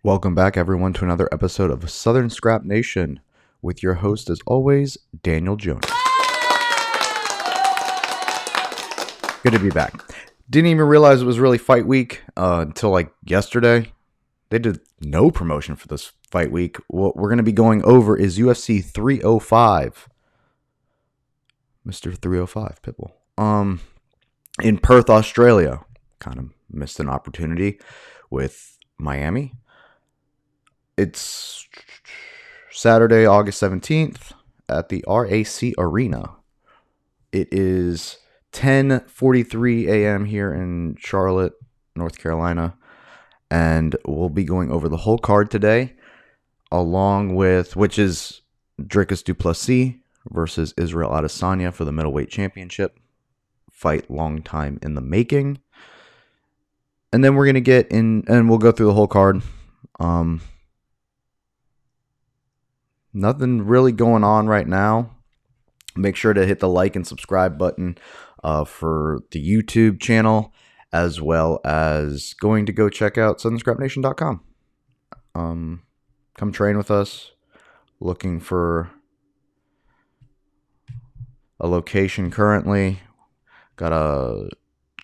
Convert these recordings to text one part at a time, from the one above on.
Welcome back, everyone, to another episode of Southern Scrap Nation with your host, as always, Daniel Jones. Good to be back. Didn't even realize it was really fight week until like yesterday. They did no promotion for this fight week. What we're going to be going over is UFC 305. Mr. 305, Pitbull. In Perth, Australia. Kind of missed an opportunity with Miami. It's Saturday, August 17th at the RAC Arena. It is 10:43 a.m. here in Charlotte, North Carolina, and we'll be going over the whole card today, along with, which is Dricus du Plessis versus Israel Adesanya for the middleweight championship. Fight long time in the making. And then we're going to get in, and we'll go through the whole card. Nothing really going on right now. Make sure to hit the like and subscribe button for the YouTube channel, as well as going to go check out southernscrapnation.com. Come train with us. Looking for a location currently. Got a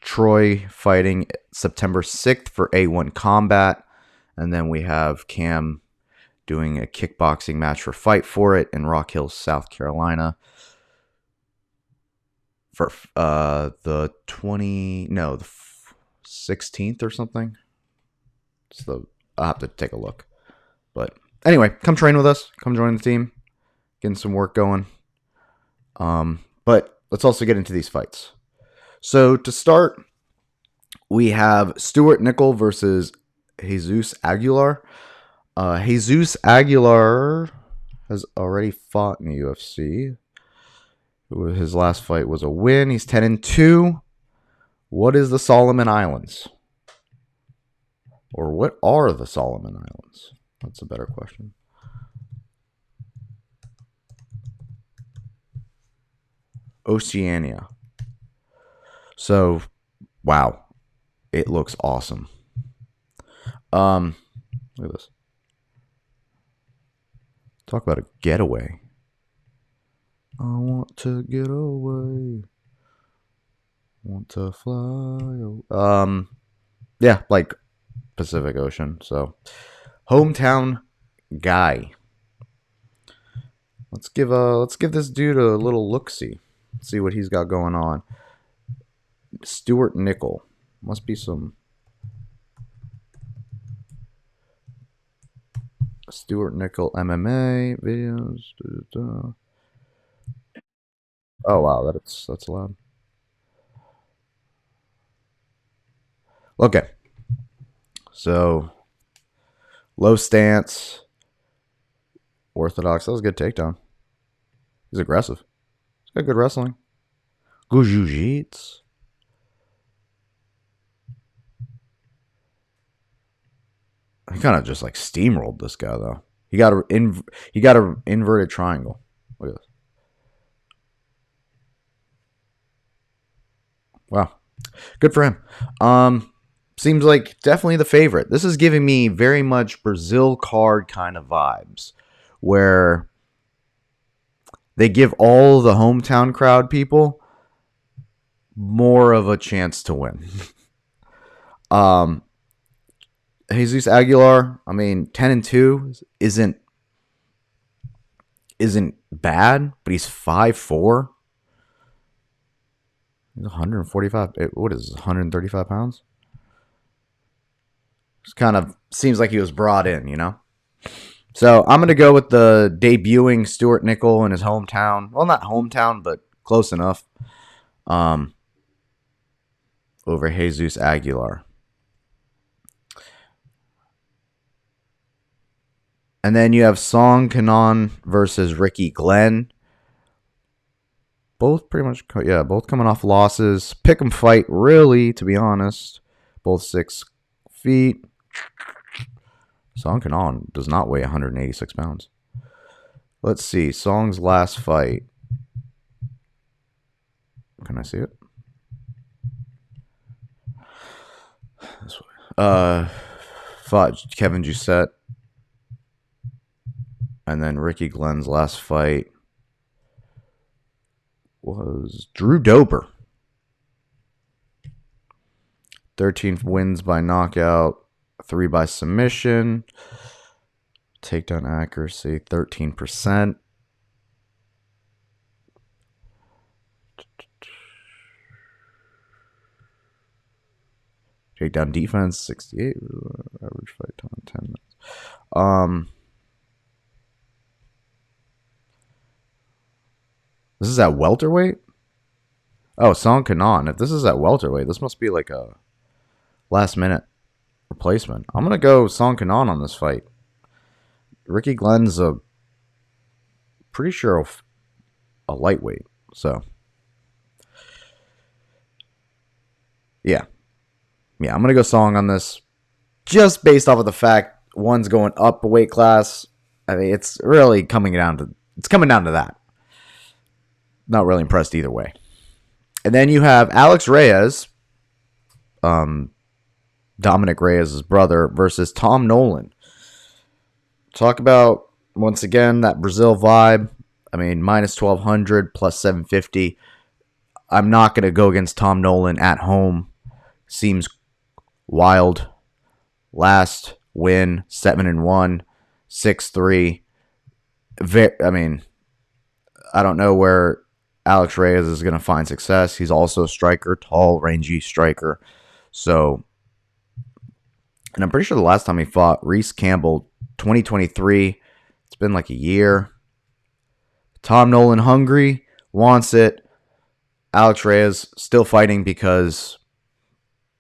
Troy fighting September 6th for A1 Combat. And then we have Cam doing a kickboxing match for Fight For It in Rock Hill, South Carolina. For the 16th or something. I'll have to take a look. But anyway, come train with us. Come join the team. Getting some work going. But let's also get into these fights. So to start, we have Stuart Nickel versus Jesus Aguilar. Jesus Aguilar has already fought in the UFC. His last fight was a win. He's 10-2. What is the Solomon Islands? Or what are the Solomon Islands? That's a better question. Oceania. So, wow. It looks awesome. Look at this. Talk about a getaway. I want to get away. Want to fly. Yeah, like Pacific Ocean. So, hometown guy. Let's give this dude a little look-see. See what he's got going on. Stuart Nickel. Must be some Stuart Nickel MMA videos. Oh wow, that's loud. Okay. So low stance. Orthodox. That was a good takedown. He's aggressive. He's got good wrestling. Good jiu-jitsu. He kind of just like steamrolled this guy though. He got a inverted triangle. Look at this. Wow, good for him. Seems like definitely the favorite. This is giving me very much Brazil card kind of vibes, where they give all the hometown crowd people more of a chance to win. Jesus Aguilar, I mean, 10-2 isn't bad, but he's 5'4". He's 145. What is this, 135 pounds? Just kind of seems like he was brought in, you know? So I'm going to go with the debuting Stuart Nickel in his hometown. Well, not hometown, but close enough. Over Jesus Aguilar. And then you have Song Kanon versus Ricky Glenn. Both pretty much, both coming off losses. Pick 'em fight, really, to be honest. Both 6 feet. Song Kanon does not weigh 186 pounds. Let's see. Song's last fight. Can I see it? This way. fought Kevin Doucette. And then Ricky Glenn's last fight was Drew Dober. 13 wins by knockout, 3 by submission. Takedown accuracy, 13%. Takedown defense, 68. Average fight time, 10 minutes. This is at welterweight? Oh, Song Kanan. If this is at welterweight, this must be like a last-minute replacement. I'm going to go Song Kanan on this fight. Ricky Glenn's pretty sure a lightweight. So, yeah. Yeah, I'm going to go Song on this. Just based off of the fact one's going up a weight class. I mean, it's really coming down to that. Not really impressed either way. And then you have Alex Reyes, Dominic Reyes' brother, versus Tom Nolan. Talk about, once again, that Brazil vibe. I mean, minus 1,200, plus 750. I'm not going to go against Tom Nolan at home. Seems wild. Last win, 7-1, 6-3. I mean, I don't know where Alex Reyes is going to find success. He's also a striker, tall, rangy striker. So, and I'm pretty sure the last time he fought, Reese Campbell, 2023. It's been like a year. Tom Nolan hungry, wants it. Alex Reyes still fighting because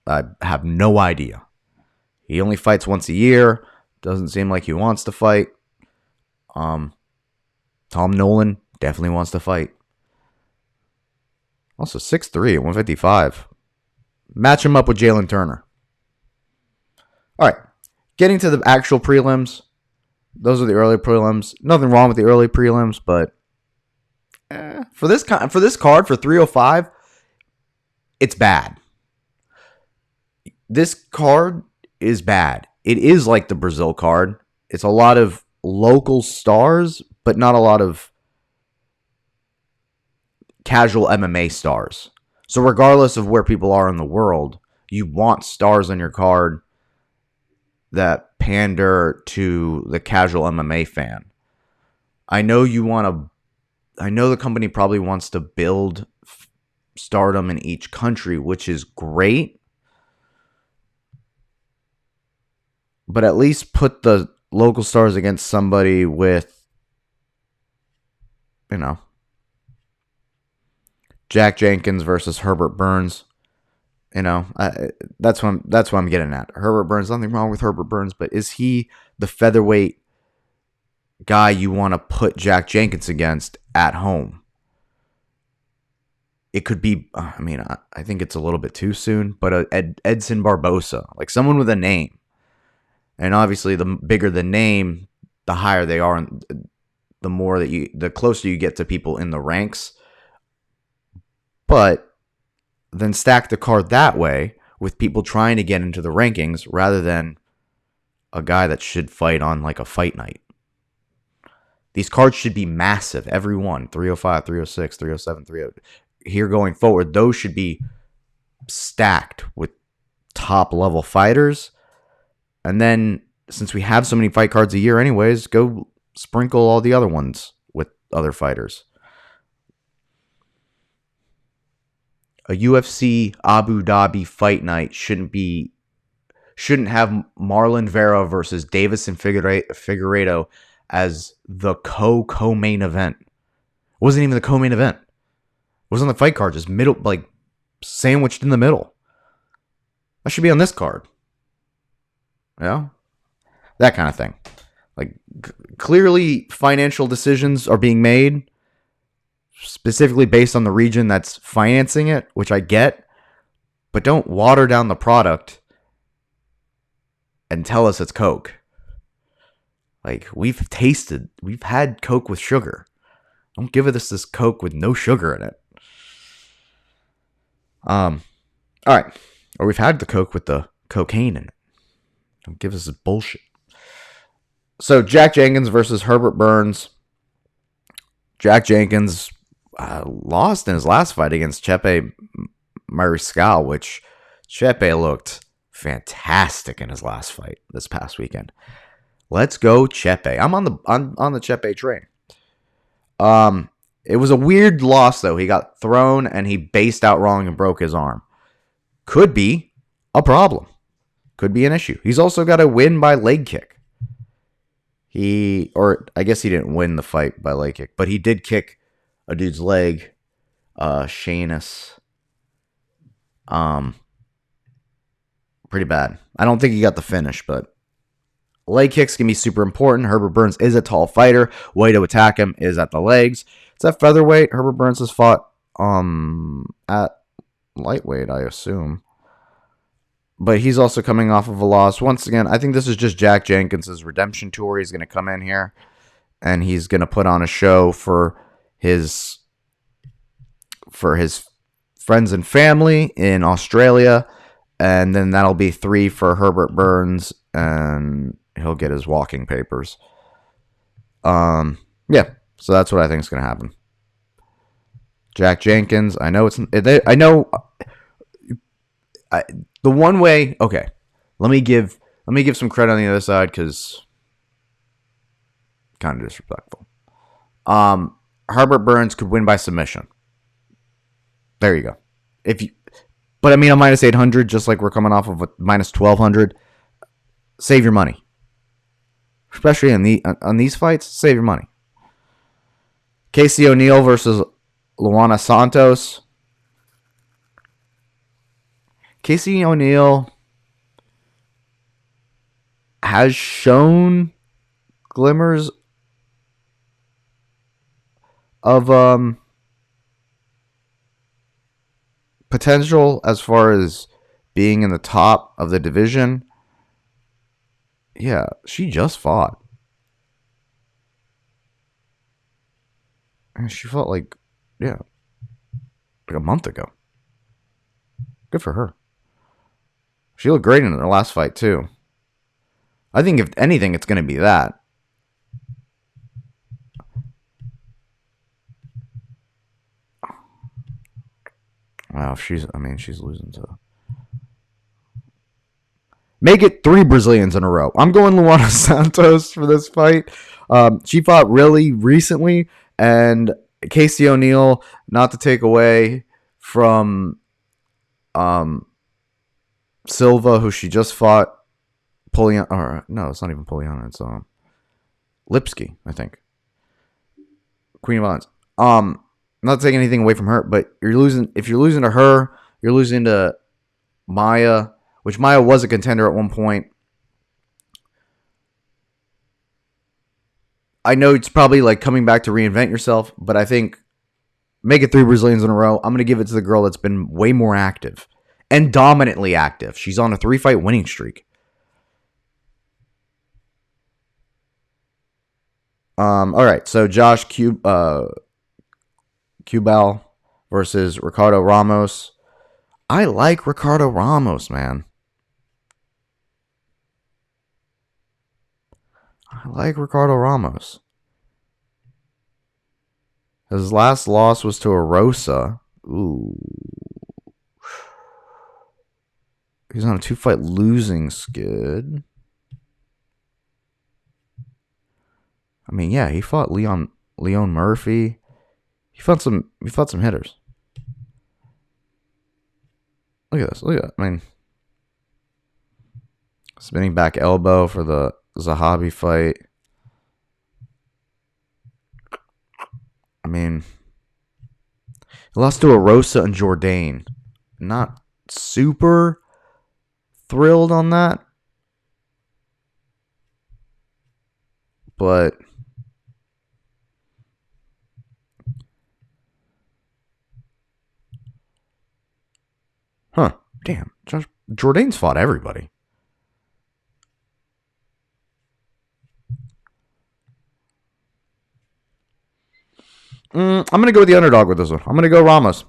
I have no idea. He only fights once a year. Doesn't seem like he wants to fight. Tom Nolan definitely wants to fight. Also 6'3" at 155. Match him up with Jalen Turner. All right. Getting to the actual prelims. Those are the early prelims. Nothing wrong with the early prelims, but for this card, for 305, it's bad. This card is bad. It is like the Brazil card. It's a lot of local stars, but not a lot of casual MMA stars. So regardless of where people are in the world, you want stars on your card that pander to the casual MMA fan. I know the company probably wants to build stardom in each country, which is great. But at least put the local stars against somebody with, Jack Jenkins versus Herbert Burns. That's what I'm getting at. Herbert Burns, nothing wrong with Herbert Burns, but is he the featherweight guy you want to put Jack Jenkins against at home? It could be, I think it's a little bit too soon, but Edson Barbosa, like someone with a name. And obviously the bigger the name, the higher they are, and the closer you get to people in the ranks. But then stack the card that way with people trying to get into the rankings rather than a guy that should fight on like a fight night. These cards should be massive. Every one. 305, 306, 307, 308. Here going forward, those should be stacked with top level fighters. And then, since we have so many fight cards a year anyways, go sprinkle all the other ones with other fighters. A UFC Abu Dhabi fight night shouldn't have Marlon Vera versus Davison Figueiredo as the co-main event. It wasn't even the co-main event. It was on the fight card, just middle, like sandwiched in the middle. That should be on this card. That kind of thing. Like, clearly financial decisions are being made specifically based on the region that's financing it, which I get, but don't water down the product and tell us it's Coke. Like, we've had Coke with sugar. Don't give us this Coke with no sugar in it. All right. Or we've had the Coke with the cocaine in it. Don't give us this bullshit. So Jack Jenkins versus Herbert Burns. Jack Jenkins lost in his last fight against Chepe Mariscal, which Chepe looked fantastic in his last fight this past weekend. Let's go Chepe. I'm on the Chepe train. It was a weird loss though. He got thrown and he based out wrong and broke his arm. Could be a problem. Could be an issue. He's also got a win by leg kick. I guess he didn't win the fight by leg kick, but he did kick a dude's leg. Shanus. Pretty bad. I don't think he got the finish, but leg kicks can be super important. Herbert Burns is a tall fighter. Way to attack him is at the legs. It's at featherweight. Herbert Burns has fought at lightweight, I assume. But he's also coming off of a loss. Once again, I think this is just Jack Jenkins' redemption tour. He's going to come in here and he's going to put on a show for his friends and family in Australia. And then that'll be 3 for Herbert Burns and he'll get his walking papers. Yeah, so that's what I think is going to happen. Jack Jenkins, the one way, okay. Let me give some credit on the other side because kind of disrespectful. Herbert Burns could win by submission. There you go. But I mean, I'm minus 800, just like we're coming off of a minus 1200. Save your money, especially on these fights. Save your money. Casey O'Neill versus Luana Santos. Casey O'Neill has shown glimmers of potential as far as being in the top of the division. Yeah, she just fought. And she fought like a month ago. Good for her. She looked great in her last fight, too. I think if anything, it's going to be that. Wow, she's losing to... Make it 3 Brazilians in a row. I'm going Luana Santos for this fight. She fought really recently, and Casey O'Neill, not to take away from Silva, who she just fought. No, it's not even Poliana. It's Lipsky, I think. Queen of Violence. Not taking anything away from her, but you're losing. If you're losing to her, you're losing to Maya, which Maya was a contender at one point. I know it's probably like coming back to reinvent yourself, but I think make it 3 Brazilians in a row. I'm going to give it to the girl that's been way more active and dominantly active. She's on a 3-fight winning streak. All right, so Josh Cubal versus Ricardo Ramos. I like Ricardo Ramos, man. I like Ricardo Ramos. His last loss was to Arosa. Ooh. He's on a 2-fight losing skid. I mean, yeah, he fought Leon Murphy. He fought some hitters. Look at this. Look at that. I mean, spinning back elbow for the Zahabi fight. I mean, he lost to Arosa and Jourdain. Not super thrilled on that. But damn. Jourdain's fought everybody. I'm going to go with the underdog with this one. I'm going to go Ramos.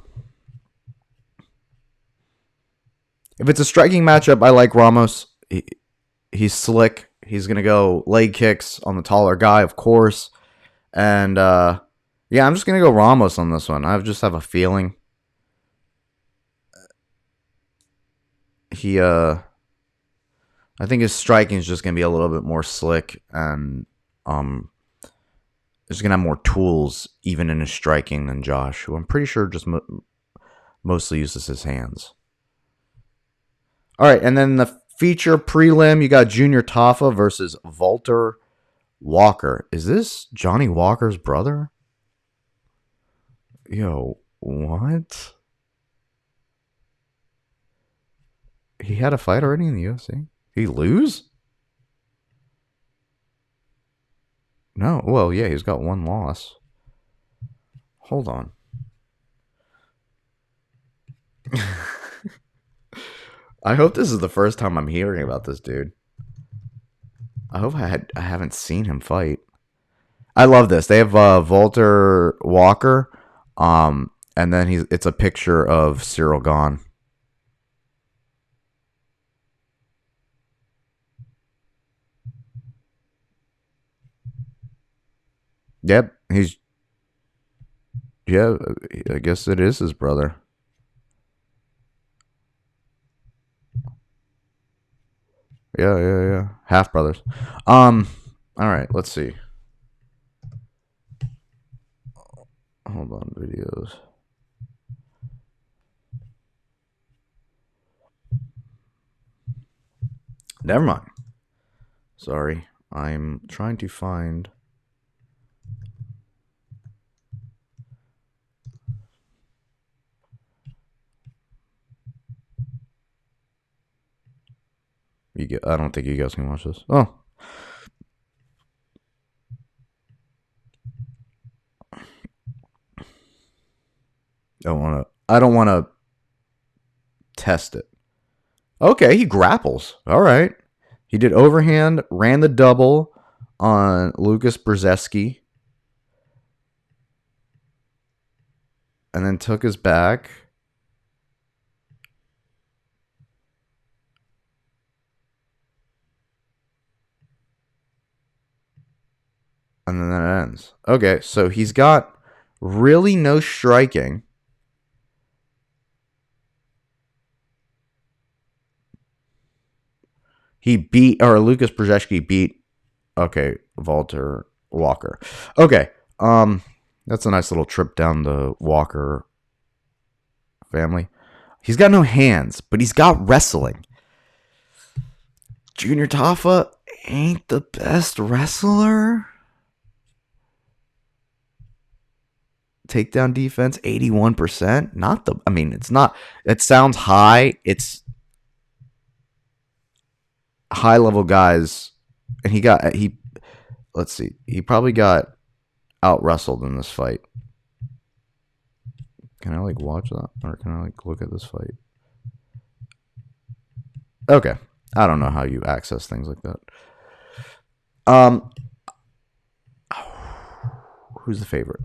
If it's a striking matchup, I like Ramos. He's slick. He's going to go leg kicks on the taller guy, of course. And yeah, I'm just going to go Ramos on this one. I just have a feeling I think his striking is just going to be a little bit more slick, and he's going to have more tools even in his striking than Josh, who I'm pretty sure just mostly uses his hands. All right, and then the feature prelim, you got Junior Tafa versus Walter Walker. Is this Johnny Walker's brother? Yo, what? He had a fight already in the UFC? Did he lose? No. Well, yeah, he's got one loss. Hold on. I hope this is the first time I'm hearing about this dude. I hope I haven't seen him fight. I love this. They have Walter Walker, and then it's a picture of Cyril Gahn. Yep, yeah, I guess it is his brother. Yeah. Half brothers. All right, let's see. Hold on, videos. Never mind. Sorry, I'm trying to find. I don't think you guys can watch this. Oh. I don't wanna test it. Okay, he grapples. All right. He did overhand, ran the double on Lucas Brzeski, and then took his back. And then that ends. Okay, so he's got really no striking. Lucas Brzeski beat, okay, Walter Walker. Okay, that's a nice little trip down the Walker family. He's got no hands, but he's got wrestling. Junior Tafa ain't the best wrestler. Takedown defense, 81%. It's not, it sounds high. It's high level guys. And let's see, he probably got out wrestled in this fight. Can I watch that? Or can I look at this fight? Okay. I don't know how you access things like that. Who's the favorite?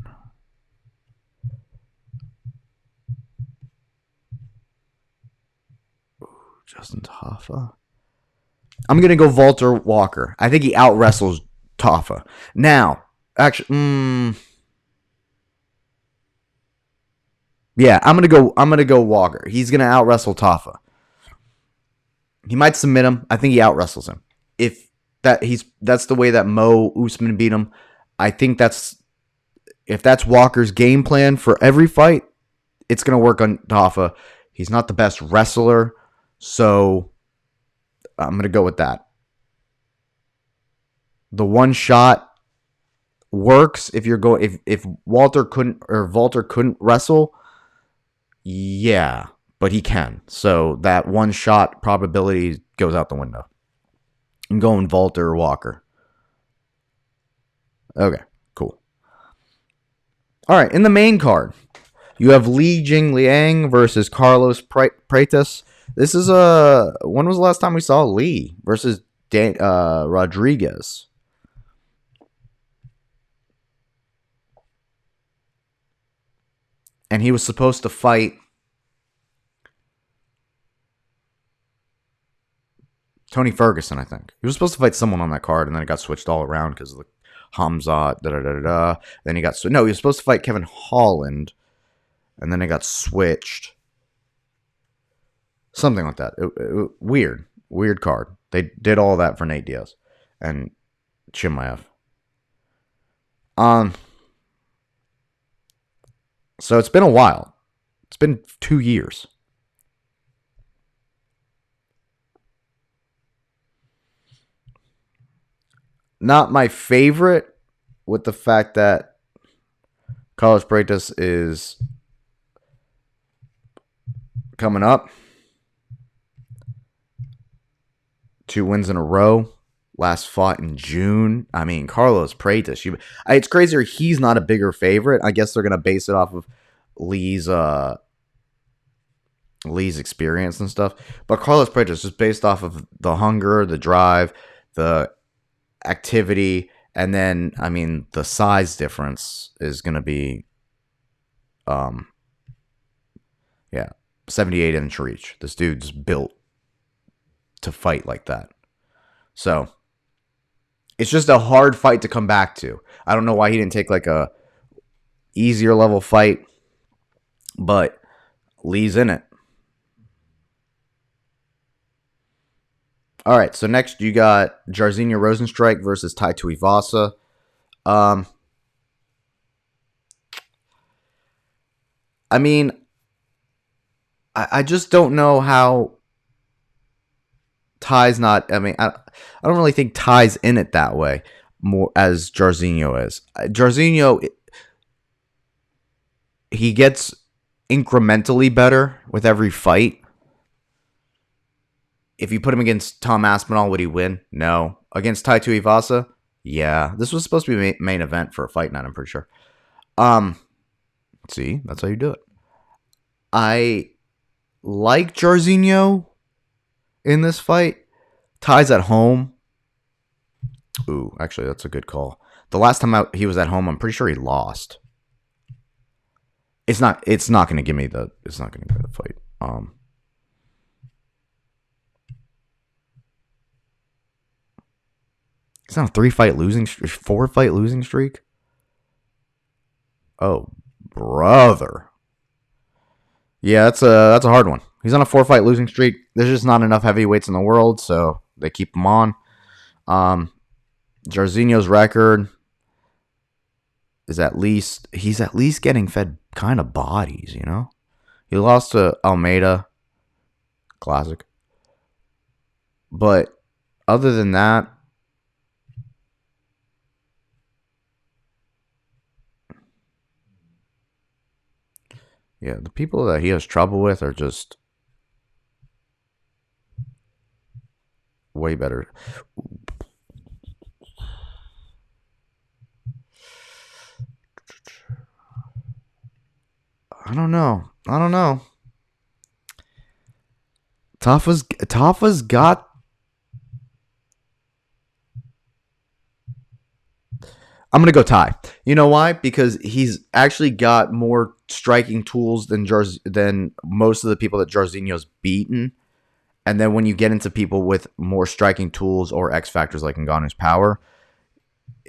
Justin Tafa. I'm gonna go Walter Walker. I think he out wrestles Tafa. Now, actually, yeah, I'm gonna go Walker. He's gonna out wrestle Tafa. He might submit him. I think he out wrestles him. If that's the way that Mo Usman beat him. I think if that's Walker's game plan for every fight, it's gonna work on Tafa. He's not the best wrestler, so I'm going to go with that. The one shot works if Walter couldn't wrestle. Yeah, but he can. So that one shot probability goes out the window. I'm going Walter or Walker. Okay, cool. All right, in the main card, you have Li Jingliang versus Carlos Pratas. This is when was the last time we saw Lee versus Rodriguez? And he was supposed to fight Tony Ferguson, I think. He was supposed to fight someone on that card, and then it got switched all around because of the Hamzat, da-da-da-da-da. Then he got... No, he was supposed to fight Kevin Holland, and then it got switched. Something like that. Weird. Weird card. They did all that for Nate Diaz and Chimaev. So it's been a while. It's been 2 years. Not my favorite, with the fact that Carlos Freitas is coming up. 2 wins in a row. Last fought in June. I mean, Carlos Freitas. It's crazier he's not a bigger favorite. I guess they're going to base it off of Lee's experience and stuff. But Carlos Freitas, just based off of the hunger, the drive, the activity, and then, I mean, the size difference is going to be 78-inch reach. This dude's built to fight like that. So it's just a hard fight to come back to. I don't know why he didn't take like a easier level fight, but Lee's in it. All right, so next you got Jairzinho Rozenstruik versus Tai Tuivasa. I mean, I just don't know how Ty's not... I mean, I don't really think Ty's in it that way more as Jairzinho is. Jairzinho, he gets incrementally better with every fight. If you put him against Tom Aspinall, would he win? No. Against Tai Tuivasa? Yeah. This was supposed to be main event for a fight night, I'm pretty sure. See, that's how you do it. I like Jairzinho in this fight. Ty's at home. Ooh, actually, that's a good call. The last time he was at home, I'm pretty sure he lost. It's not going to give me the fight. It's not a 4-fight losing streak. Oh, brother. Yeah, that's a hard one. He's on a 4-fight losing streak. There's just not enough heavyweights in the world, so they keep him on. Jairzinho's record is he's at least getting fed kind of bodies, you know? He lost to Almeida. Classic. But other than that, yeah, the people that he has trouble with are just way better. I don't know. Tafa's got... I'm going to go Ty. You know why? Because he's actually got more striking tools than most of the people that Jairzinho's beaten. And then when you get into people with more striking tools or X factors like Ngannou's power,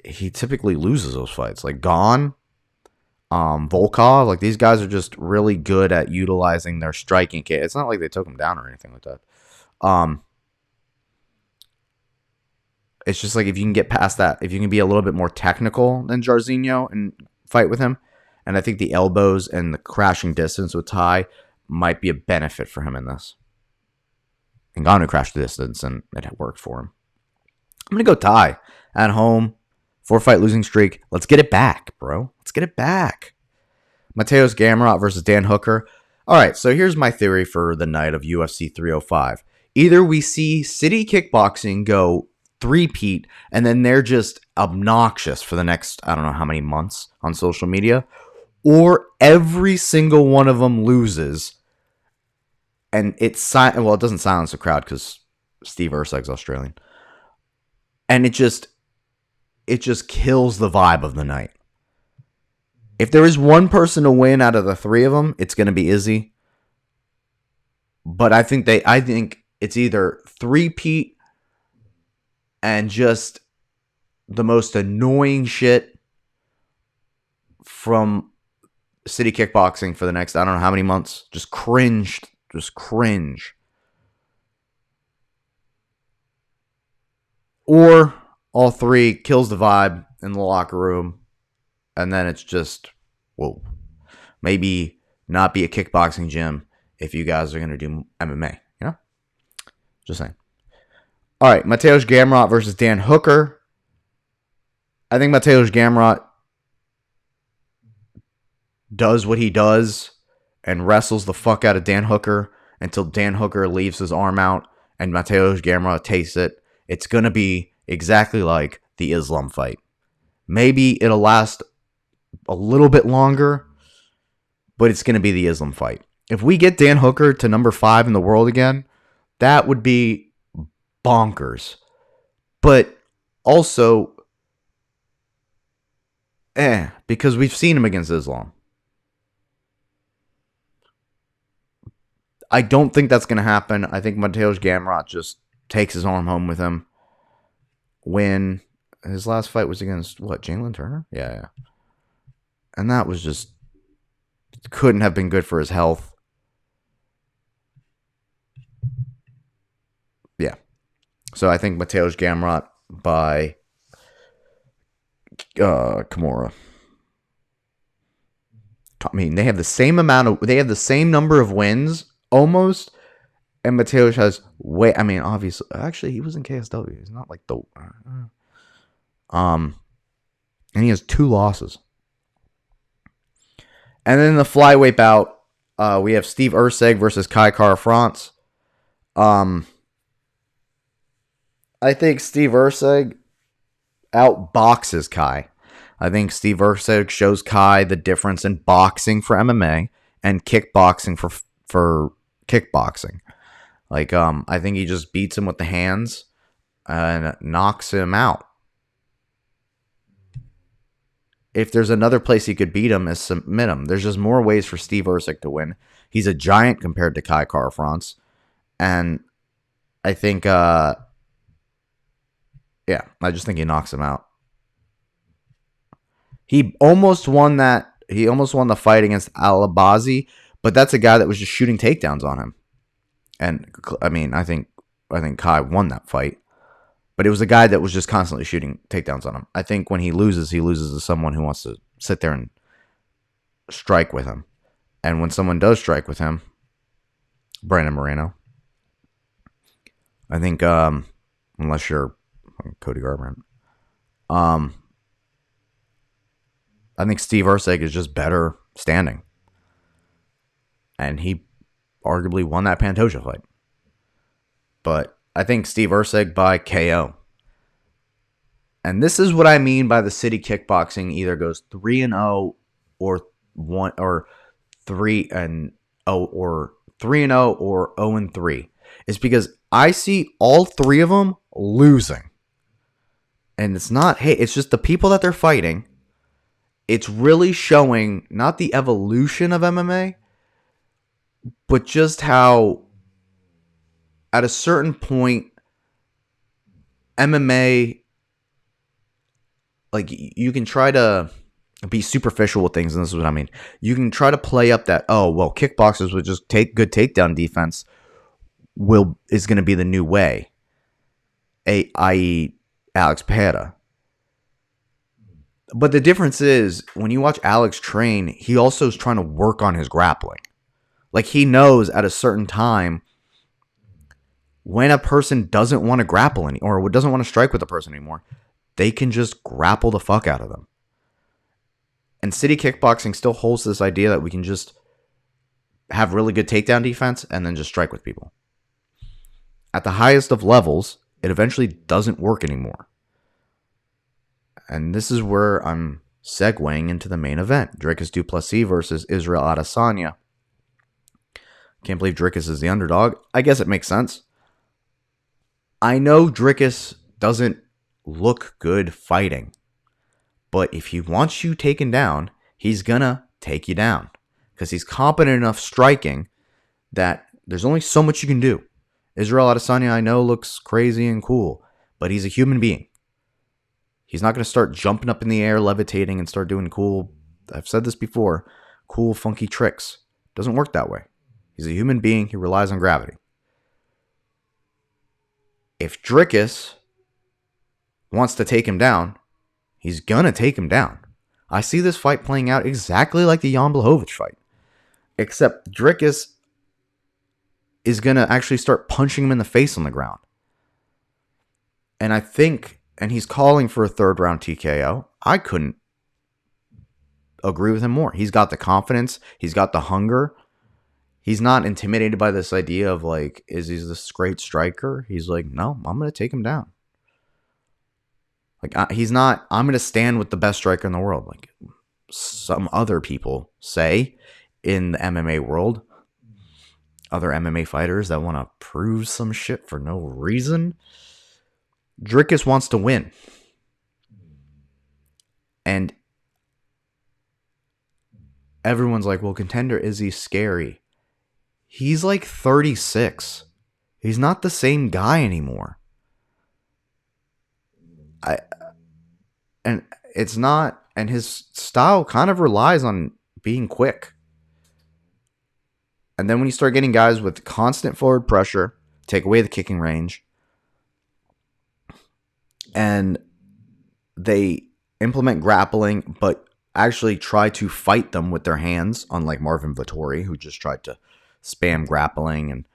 he typically loses those fights. Like Gane, Volkov, like these guys are just really good at utilizing their striking kit. It's not like they took him down or anything like that. It's just like if you can get past that, if you can be a little bit more technical than Jairzinho and fight with him, and I think the elbows and the crashing distance with Ty might be a benefit for him in this. Ngannou crashed the distance, and it worked for him. I'm going to go Ty at home. 4-fight losing streak. Let's get it back, bro. Let's get it back. Mateus Gamrot versus Dan Hooker. All right, so here's my theory for the night of UFC 305. Either we see City Kickboxing go three-peat, and then they're just obnoxious for the next, I don't know how many months on social media, or every single one of them loses. And it doesn't silence the crowd because Steve Urseg's Australian. And it just kills the vibe of the night. If there is one person to win out of the three of them, it's going to be Izzy. But I think it's either three-peat and just the most annoying shit from City Kickboxing for the next, I don't know how many months. Just cringe. Or all three kills the vibe in the locker room, and then it's just, whoa, maybe not be a kickboxing gym if you guys are going to do MMA, you know? Just saying. All right, Mateusz Gamrot versus Dan Hooker. I think Mateusz Gamrot does what he does and wrestles the fuck out of Dan Hooker until Dan Hooker leaves his arm out and Mateusz Gamrot takes it. It's going to be exactly like the Islam fight. Maybe it'll last a little bit longer, but it's going to be the Islam fight. If we get Dan Hooker to number 5 in the world again, that would be bonkers. But also, because we've seen him against Islam. I don't think that's going to happen. I think Mateusz Gamrot just takes his arm home with him. When his last fight was against, what, Jalen Turner? Yeah. And that was just, couldn't have been good for his health. Yeah. So I think Mateusz Gamrot by Kimura. I mean, they have the same number of wins almost, and Mateusz has obviously, actually, he was in KSW. He's not like the and he has 2 losses. And then the flyweight bout, we have Steve Erceg versus Kai Kara-France. I think Steve Erceg outboxes Kai. I think Steve Erceg shows Kai the difference in boxing for MMA and kickboxing for kickboxing. Like, I think he just beats him with the hands and knocks him out. If there's another place he could beat him, is submit him. There's just more ways for Steve Erceg to win. He's a giant compared to Kai Kara-France. And I think, I just think he knocks him out. He almost won the fight against Alabazi, but that's a guy that was just shooting takedowns on him. And I mean, I think Kai won that fight, but it was a guy that was just constantly shooting takedowns on him. I think when he loses to someone who wants to sit there and strike with him. And when someone does strike with him, Brandon Moreno, I think, unless you're Cody Garbrandt, I think Steve Erceg is just better standing. And he arguably won that Pantoja fight. But I think Steve Erceg by KO. And this is what I mean by the City Kickboxing either goes 3-0 or 1 or 3-0 or 3-0 or 0-3. It's because I see all 3 of them losing. And it's not, it's just the people that they're fighting. It's really showing not the evolution of MMA, but just how at a certain point, MMA, like, you can try to be superficial with things, and this is what I mean. You can try to play up that, kickboxers would just take good takedown defense is going to be the new way, i.e. Alex Pereira. But the difference is, when you watch Alex train, he also is trying to work on his grappling. Like, he knows at a certain time when a person doesn't want to grapple or doesn't want to strike with a person anymore, they can just grapple the fuck out of them. And City Kickboxing still holds this idea that we can just have really good takedown defense and then just strike with people. At the highest of levels, it eventually doesn't work anymore. And this is where I'm segueing into the main event. Dricus du Plessis versus Israel Adesanya. Can't believe Dricus is the underdog. I guess it makes sense. I know Dricus doesn't look good fighting. But if he wants you taken down, he's gonna take you down. Because he's competent enough striking that there's only so much you can do. Israel Adesanya, I know, looks crazy and cool. but he's a human being. He's not going to start jumping up in the air, levitating, and start doing cool, I've said this before, cool, funky tricks. Doesn't work that way. He's a human being. He relies on gravity. If Dricus wants to take him down, he's going to take him down. I see this fight playing out exactly like the Jan Blachowicz fight. Except Dricus is going to actually start punching him in the face on the ground. And I think, and he's calling for a third round TKO. I couldn't agree with him more. He's got the confidence. He's got the hunger. He's not intimidated by this idea of like, is he this great striker? He's like, no, I'm going to take him down. Like, he's not, I'm going to stand with the best striker in the world. Like some other people say in the MMA world, other MMA fighters that want to prove some shit for no reason. Dricus wants to win. And everyone's like, well, contender, is he scary? He's like 36. He's not the same guy anymore. And it's not, and his style kind of relies on being quick. And then when you start getting guys with constant forward pressure, take away the kicking range, and they implement grappling, but actually try to fight them with their hands, unlike Marvin Vettori, who just tried to spam grappling and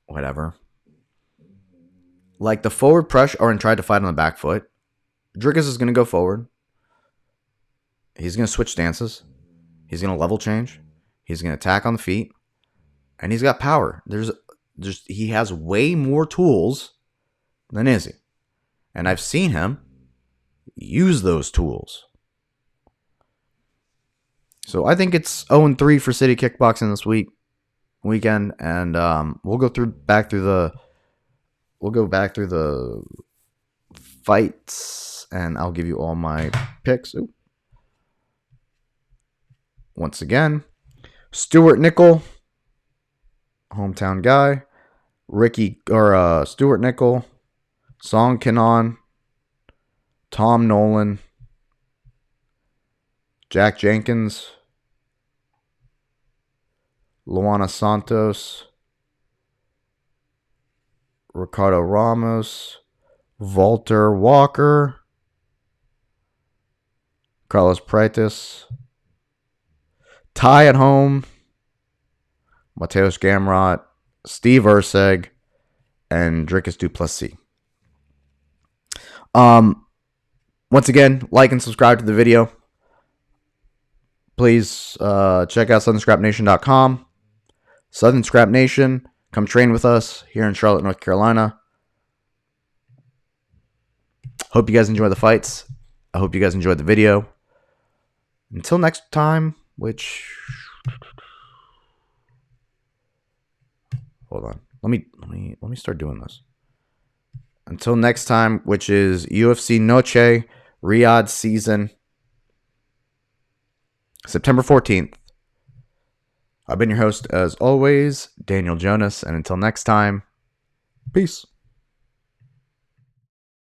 whatever. Like the forward pressure, or and tried to fight on the back foot. Dricus is going to go forward. He's going to switch stances. He's going to level change. He's going to attack on the feet. And he's got power. He has way more tools than Izzy. And I've seen him use those tools. So I think it's 0-3 for City Kickboxing this weekend, and we'll go back through the fights, and I'll give you all my picks. Ooh. Once again, Stuart Nickel, hometown guy. Stuart Nickel, Song Kinon, Tom Nolan, Jack Jenkins, Luana Santos, Ricardo Ramos, Walter Walker, Carlos Preitis, Ty at home, Mateus Gamrot, Steve Urseg, and Dricus du Plessis. Once again, like and subscribe to the video. Please check out SouthernScrapNation.com. Southern Scrap Nation, come train with us here in Charlotte, North Carolina. Hope you guys enjoy the fights. I hope you guys enjoyed the video. Until next time, which... Hold on. Let me start doing this. Until next time, which is UFC Noche Riyadh season, September 14th. I've been your host, as always, Daniel Jonas, and until next time, peace.